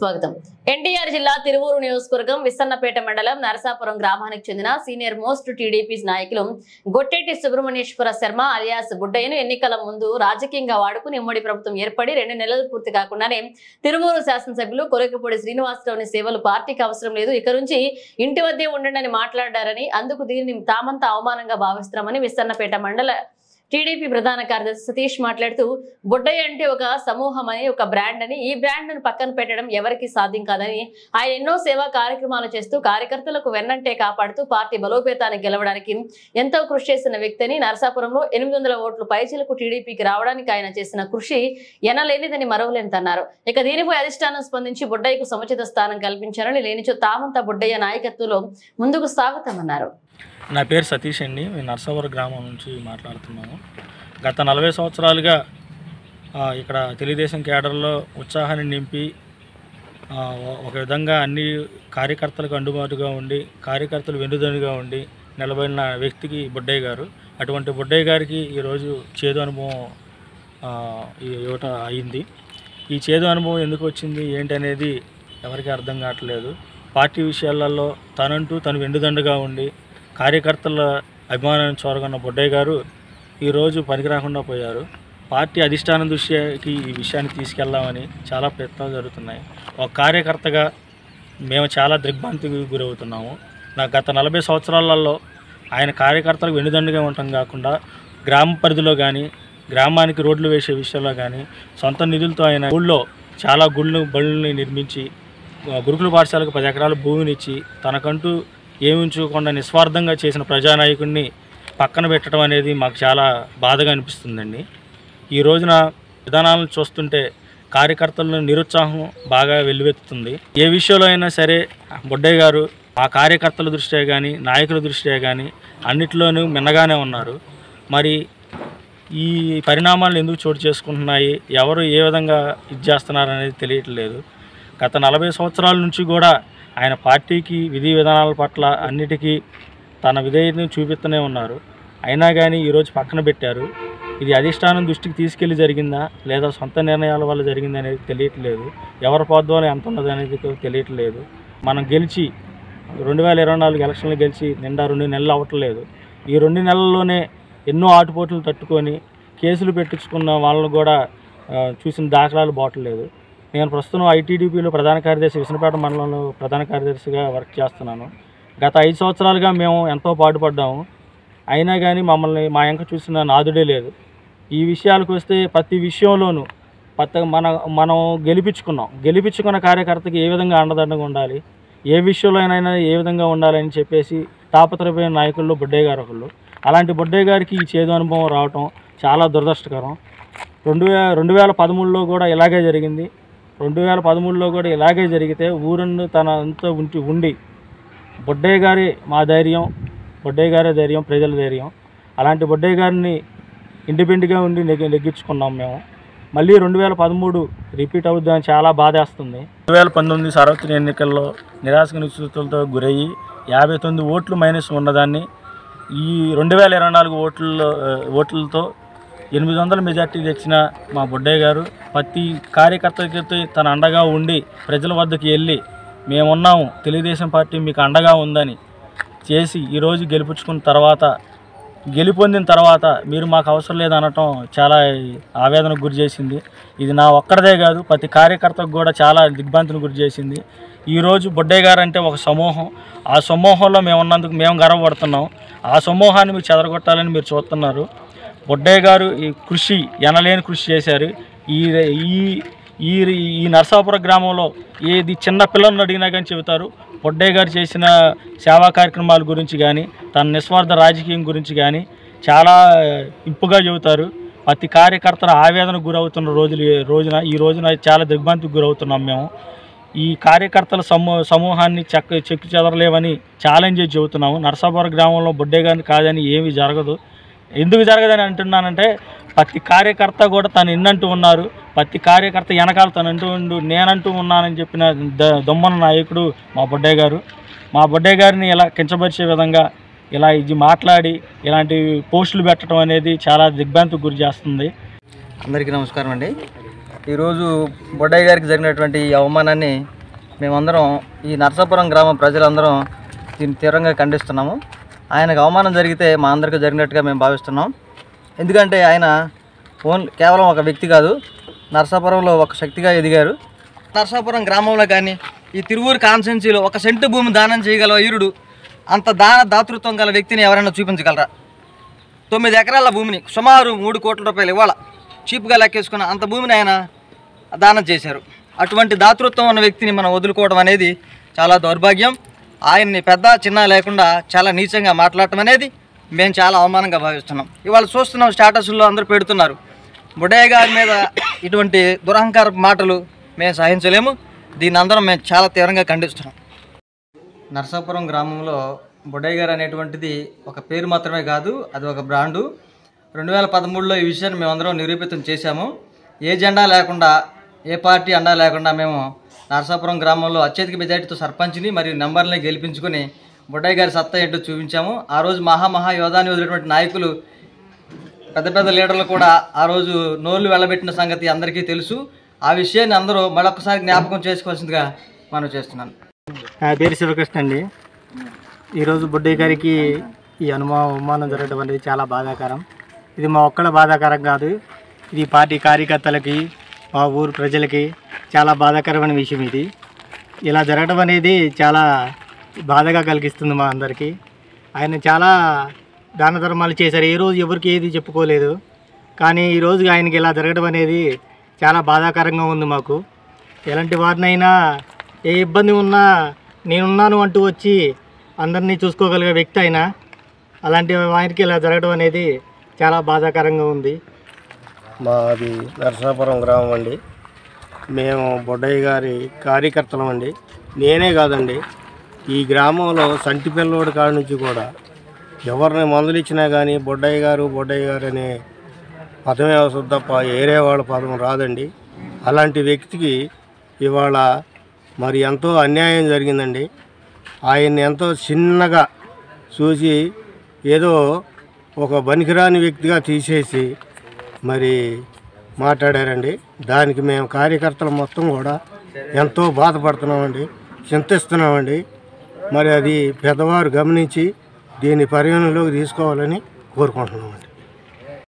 స్వాగతం. ఎన్టీఆర్ జిల్లా తిరువూరు నియోజకవర్గం విసన్నపేట మండలం నరసాపురం గ్రామానికి చెందిన సీనియర్ మోస్ట్ టీడీపీ నాయకులు గొట్టేటి సుబ్రహ్మణ్యేశ్వర శర్మ అలియాస్ బుడ్డయ్యను ఎన్నికల ముందు రాజకీయంగా వాడుకుని ఉమ్మడి ప్రభుత్వం ఏర్పడి 2 నెలలు పూర్తి కాకుండానే తిరువూరు శాసనసభ్యులు కొరకపూడి శ్రీనివాసరావుని సేవలు పార్టీకి అవసరం లేదు, ఇక నుంచి ఇంటి వద్దే ఉండండి మాట్లాడారని, అందుకు దీనిని తామంతా అవమానంగా భావిస్తున్నామని విసన్నపేట మండల టీడీపీ ప్రధాన కార్యదర్శి సతీష్ మాట్లాడుతూ, బుడ్డయ్య అంటే ఒక సమూహం అని, ఒక బ్రాండ్ అని, ఈ బ్రాండ్ ను పక్కన పెట్టడం ఎవరికి సాధ్యం కాదని, ఆయన ఎన్నో సేవా కార్యక్రమాలు చేస్తూ కార్యకర్తలకు వెన్నంటే కాపాడుతూ పార్టీ బలోపేతాన్ని గెలవడానికి ఎంతో కృషి చేసిన వ్యక్తిని, నరసాపురంలో 800 ఓట్లు పైచిలకు టీడీపీకి రావడానికి ఆయన చేసిన కృషి ఎనలేనిదని మరవలేనిదన్నారు. ఇక దీనిపై అధిష్టానం స్పందించి బుడ్డయ్యకు సముచిత స్థానం కల్పించారని, లేనిచో తామంతా బుడ్డయ్య నాయకత్వంలో ముందుకు సాగుతామన్నారు. నా పేరు సతీష్ అండి. మేము నరసాపురం గ్రామం నుంచి మాట్లాడుతున్నాము. గత 40 సంవత్సరాలుగా ఇక్కడ తెలుగుదేశం కేడర్లో ఉత్సాహాన్ని నింపి ఒక విధంగా అన్ని కార్యకర్తలకు అందుబాటుగా ఉండి, కార్యకర్తలు వెన్నుదన్నుగా ఉండి నిలబడిన వ్యక్తికి బుడ్డయ్య గారు. అటువంటి బుడ్డయ్య గారికి ఈరోజు చేదు అనుభవం ఇవ్వటం అయింది. ఈ చేదు అనుభవం ఎందుకు వచ్చింది ఏంటనేది ఎవరికి అర్థం కావట్లేదు. పార్టీ విషయాలలో తను వెన్నుదండుగా ఉండి కార్యకర్తల అభిమానాన్ని చూరగొన్న బుడ్డయ్య గారు ఈరోజు పనికి రాకుండా పోయారు. పార్టీ అధిష్టానం దృష్టికి ఈ విషయాన్ని తీసుకెళ్దామని చాలా ప్రయత్నాలు జరుగుతున్నాయి. ఒక కార్యకర్తగా మేము చాలా దిగ్భ్రాంతికి గురవుతున్నాము. గత 40 సంవత్సరాలలో ఆయన కార్యకర్తలకు వెన్నుదండుగా ఉండటం కాకుండా గ్రామ పరిధిలో కానీ, గ్రామానికి రోడ్లు వేసే విషయంలో కానీ సొంత నిధులతో ఆయన ఊళ్ళో చాలా బళ్ళని నిర్మించి, గురుకుల పాఠశాలకు 10 ఎకరాల భూమినిచ్చి తనకంటూ ఏమి ఉంచుకోకుండా నిస్వార్థంగా చేసిన ప్రజానాయకుడిని పక్కన పెట్టడం అనేది మాకు చాలా బాధగా అనిపిస్తుందండి. ఈ రోజున విధానాలను చూస్తుంటే కార్యకర్తలను నిరుత్సాహం బాగా వెల్లువెత్తుతుంది. ఏ విషయంలో అయినా సరే బుడ్డయ్య గారు ఆ కార్యకర్తల దృష్ట్యా కానీ, నాయకుల దృష్ట్యా కానీ అన్నిటిలోనూ మిన్నగానే ఉన్నారు. మరి ఈ పరిణామాలు ఎందుకు చోటు చేసుకుంటున్నాయి, ఎవరు ఏ విధంగా ఇది చేస్తున్నారు అనేది తెలియట్లేదు. గత 40 సంవత్సరాల నుంచి కూడా ఆయన పార్టీకి విధి విధానాల పట్ల అన్నిటికీ తన విధేయతను చూపిస్తూనే ఉన్నారు. అయినా కానీ ఈరోజు పక్కన పెట్టారు. ఇది అధిష్టానం దృష్టికి తీసుకెళ్ళి జరిగిందా లేదా సొంత నిర్ణయాల వల్ల జరిగింది అనేది తెలియట్లేదు. ఎవరి పోద్వాలు ఎంత ఉన్నది అనేది తెలియట్లేదు. మనం గెలిచి 2024 ఎలక్షన్లు గెలిచి నిండా 2 నెలలు అవ్వట్లేదు. ఈ 2 నెలల్లోనే ఎన్నో ఆటుపోట్లు తట్టుకొని కేసులు పెట్టించుకున్న వాళ్ళను కూడా చూసిన దాఖలాలు బాటలేదు. నేను ప్రస్తుతం ఐటీడీపీలో ప్రధాన కార్యదర్శి, విసన్నపేట మండలంలో ప్రధాన కార్యదర్శిగా వర్క్ చేస్తున్నాను. గత 5 సంవత్సరాలుగా మేము ఎంతో పాటుపడ్డాము. అయినా కానీ మమ్మల్ని మా ఎంక చూసిన నాదుడే లేదు. ఈ విషయాలకు వస్తే ప్రతి విషయంలోనూ మనం గెలిపించుకున్న కార్యకర్తకి ఏ విధంగా అండదండగా ఉండాలి, ఏ విషయంలోనైనా ఏ విధంగా ఉండాలని చెప్పేసి తాపత్రయమైన నాయకుల్లో బుడ్డయ్య గారు ఒకళ్ళు. అలాంటి బుడ్డయ్య గారికి ఈ చేదు అనుభవం రావటం చాలా దురదృష్టకరం. 2013లో కూడా ఇలాగే జరిగింది. 2013లో కూడా ఇలాగే జరిగితే ఊరನ್ನು తన అంతా ఉండి బుడ్డయ్య గారి మా ధైర్యం, బుడ్డయ్య గారే ధైర్యం, ప్రజల ధైర్యం. అలాంటి బుడ్డయ్య గారిని ఇండిపెండెంట్గా ఉండి నెగ్గించుకున్నాం మేము. మళ్ళీ 2013 రిపీట్ అవుద్దని చాలా బాధేస్తుంది. 2019 సార్వత్రిక ఎన్నికల్లో నిరాశ నిశ్చితులతో గురయ్యి 59 ఓట్లు మైనస్ ఉన్నదాన్ని ఈ 2024 ఓట్లతో 800 మెజార్టీ తెచ్చిన మా బుడ్డయ్య గారు ప్రతి కార్యకర్తకి తన అండగా ఉండి ప్రజల వద్దకు వెళ్ళి మేమున్నాము, తెలుగుదేశం పార్టీ మీకు అండగా ఉందని చేసి ఈరోజు గెలుపొందిన తర్వాత మీరు మాకు అవసరం లేదనటం చాలా ఆవేదనకు గురి చేసింది. ఇది నా ఒక్కడిదే కాదు, ప్రతి కార్యకర్తకు కూడా చాలా దిగ్భ్రాంతిని గురి చేసింది. ఈరోజు బుడ్డయ్య గారు అంటే ఒక సమూహం. ఆ సమూహంలో మేము ఉన్నందుకు మేము గర్వపడుతున్నాం. ఆ సమూహాన్ని మీరు చెదరగొట్టాలని మీరు చూస్తున్నారు. బుడ్డయ్య గారు ఈ కృషి ఎనలేని కృషి చేశారు. ఈ నరసాపురం గ్రామంలో ఏది చిన్న పిల్లలను అడిగినా కానీ చెబుతారు. బుడ్డయ్య గారు చేసిన సేవా కార్యక్రమాల గురించి కానీ, తన నిస్వార్థ రాజకీయం గురించి కానీ చాలా ఇంపుగా చెబుతారు. ప్రతి కార్యకర్తల ఆవేదనకు గురవుతున్న ఈ రోజున చాలా దిగ్భ్రాంతికి గురవుతున్నాం మేము. ఈ కార్యకర్తల సమూహాన్ని చెక్కు చెదరలేవని ఛాలెంజ్ చేసి చెబుతున్నాము. నరసాపురం గ్రామంలో బుడ్డయ్య గారిని కాదని ఏమీ జరగదు. ఎందుకు జరగదని అంటున్నానంటే ప్రతి కార్యకర్త కూడా తను ఎన్నంటూ ఉన్నారు. ప్రతి కార్యకర్త వెనకాల నేనంటూ ఉన్నానని చెప్పిన దొమ్మన నాయకుడు మా బుడ్డయ్య గారు. మా బుడ్డయ్య గారిని ఇలా కించపరిచే విధంగా ఇలా ఇది మాట్లాడి ఇలాంటి పోస్టులు పెట్టడం అనేది చాలా దిగ్భ్రాంతికి గురి చేస్తుంది. అందరికీ నమస్కారం అండి. ఈరోజు బొడ్డయ్య గారికి జరిగినటువంటి ఈ అవమానాన్ని మేమందరం ఈ నరసాపురం గ్రామ ప్రజలందరం దీన్ని తీవ్రంగా ఖండిస్తున్నాము. ఆయనకు అవమానం జరిగితే మా అందరికీ జరిగినట్టుగా మేము భావిస్తున్నాం. ఎందుకంటే ఆయన కేవలం ఒక వ్యక్తి కాదు, నరసాపురంలో ఒక శక్తిగా ఎదిగారు. నరసాపురం గ్రామంలో కానీ ఈ తిరువూరు కాన్స్టిట్యున్సీలో 1 సెంటు భూమి దానం చేయగల వీరుడు, అంత దాతృత్వం గల వ్యక్తిని ఎవరైనా చూపించగలరా? 9 ఎకరాల భూమిని సుమారు 3 కోట్ల రూపాయలు ఇవాళ చీప్గా లెక్కేసుకున్న అంత భూమిని ఆయన దానం చేశారు. అటువంటి దాతృత్వం ఉన్న వ్యక్తిని మనం వదులుకోవడం అనేది చాలా దౌర్భాగ్యం. ఆయన్ని పెద్ద చిన్న లేకుండా చాలా నీచంగా మాట్లాడటం అనేది మేము చాలా అవమానంగా భావిస్తున్నాం. ఇవాళ చూస్తున్నాం, స్టేటస్లో అందరూ పెడుతున్నారు. బొడ్డయ్య గారి మీద ఇటువంటి దురహంకార మాటలు మేము సహించలేము. దీన్ని అందరం మేము చాలా తీవ్రంగా ఖండిస్తున్నాం. నరసాపురం గ్రామంలో బొడ్డయ్య గారు అనేటువంటిది ఒక పేరు మాత్రమే కాదు, అది ఒక బ్రాండు. 2013లో ఈ విషయాన్ని మేమందరం నిరూపితం చేశాము. ఏ జెండా లేకుండా, ఏ పార్టీ అండా లేకుండా మేము నరసాపురం గ్రామంలో అత్యధిక మెజార్టీతో సర్పంచ్ని మరియు నెంబర్ని గెలిపించుకొని బొడ్డయ్య గారి సత్తా ఏంటో చూపించాము. ఆ రోజు మహా యోధాన్ని వదిలినటువంటి నాయకులు, పెద్ద లీడర్లు కూడా ఆ రోజు నోళ్లు వెళ్ళబెట్టిన సంగతి అందరికీ తెలుసు. ఆ విషయాన్ని అందరూ మరొకసారి జ్ఞాపకం చేసుకోవాల్సిందిగా మనం చేస్తున్నాను. నా పేరు శివకృష్ణ అండి. ఈరోజు బొడ్డయ్య గారికి ఈ అవమానం జరగడం అనేది చాలా బాధాకరం. ఇది మా ఒక్కళ్ళ బాధాకరం కాదు, ఇది పార్టీ కార్యకర్తలకి, మా ఊరు ప్రజలకి చాలా బాధాకరమైన విషయం. ఇది ఇలా జరగడం అనేది చాలా బాధగా కలిగిస్తుంది మా అందరికీ. ఆయన చాలా దాన ధర్మాలు చేశారు, ఏ రోజు ఎవరికి ఏది చెప్పుకోలేదు. కానీ ఈరోజు ఆయనకి ఇలా జరగడం అనేది చాలా బాధాకరంగా ఉంది మాకు. ఎలాంటి వారినైనా ఏ ఇబ్బంది ఉన్నా నేనున్నాను అంటూ వచ్చి అందరినీ చూసుకోగలిగే వ్యక్తి అయినా అలాంటి ఆయనకి ఇలా జరగడం అనేది చాలా బాధాకరంగా ఉంది. మాది నరసాపురం గ్రామం అండి. మేము బొడ్డయ్య గారి కార్యకర్తలం అండి. నేనే కాదండి, ఈ గ్రామంలో సంటి పిల్లోడి కాడ నుంచి కూడా ఎవరిని మందులు ఇచ్చినా కానీ బొడ్డయ్య గారు అనే పదమే వస్తుంది తప్ప ఏరే వాళ్ళ పదం రాదండి. అలాంటి వ్యక్తికి ఇవాళ మరి ఎంతో అన్యాయం జరిగిందండి. ఆయన్ని ఎంతో చిన్నగా చూసి ఏదో ఒక పనికిరాని వ్యక్తిగా తీసేసి మరి మాట్లాడారండి. దానికి మేము కార్యకర్తలు మొత్తం కూడా ఎంతో బాధపడుతున్నామండి, చింతిస్తున్నామండి. మరి అది పెద్దవారు గమనించి దీన్ని పరిగణలోకి తీసుకోవాలని కోరుకుంటున్నామండి.